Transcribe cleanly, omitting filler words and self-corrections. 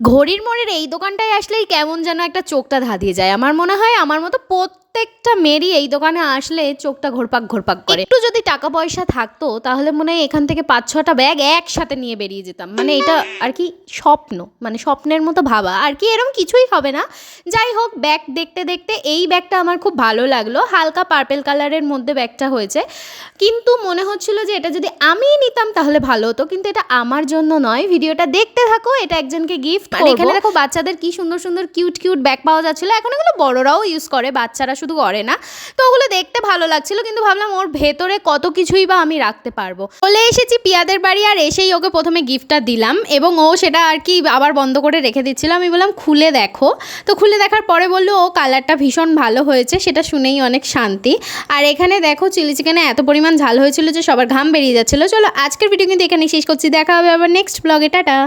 ঘড়ির মোড়ের এই দোকানটায় আসলেই কেমন যেন একটা চোখটা ধাঁধিয়ে যায়। আমার মনে হয় আমার মতো প্রত্যেকটা মেয়েরই এই দোকানে আসলে চোখটা ঘোরপাক ঘোরপাক করে। একটু যদি টাকা পয়সা থাকতো তাহলে মনে হয় এখান থেকে 5-6টা ব্যাগ একসাথে নিয়ে বেরিয়ে যেতাম। মানে এটা আর কি স্বপ্ন, মানে স্বপ্নের মতো ভাবা আর কি, এরকম কিছুই হবে না। যাই হোক, ব্যাগ দেখতে দেখতে এই ব্যাগটা আমার খুব ভালো লাগলো, হালকা পার্পেল কালারের মধ্যে ব্যাগটা হয়েছে। কিন্তু মনে হচ্ছিল যে এটা যদি আমিই নিতাম তাহলে ভালো হতো, কিন্তু এটা আমার জন্য নয়। ভিডিওটা দেখতে থাকো, এটা একজনকে গিফট করব। এখানে দেখো বাচ্চাদের কি সুন্দর সুন্দর কিউট কিউট ব্যাগ পাওয়া যাচ্ছিল। এখন এগুলো বড়রাও ইউজ করে, বাচ্চারা শুধু করে না। তো ওগুলো দেখতে ভালো লাগছিল, কিন্তু ভাবলাম ওর ভেতরে কত কিছুই বা আমি রাখতে পারবো। চলে এসেছি পিয়াদের বাড়ি, আর এসেই ওকে প্রথমে গিফটটা দিলাম এবং ও সেটা আর কি আবার বন্ধ করে রেখে দিচ্ছিল। আমি বললাম খুলে দেখো, তো খুলে দেখার পরে বললো ও কালারটা ভীষণ ভালো হয়েছে, সেটা শুনেই অনেক শান্তি। আর এখানে দেখো চিলি চিকেনে এত পরিমাণ ঝাল হয়েছিল যে সবার ঘাম বেরিয়ে যাচ্ছিলো। চলো আজকের ভিডিও কিন্তু এখানে শেষ করছি, দেখা হবে আবার নেক্সট ব্লগে, টাটা।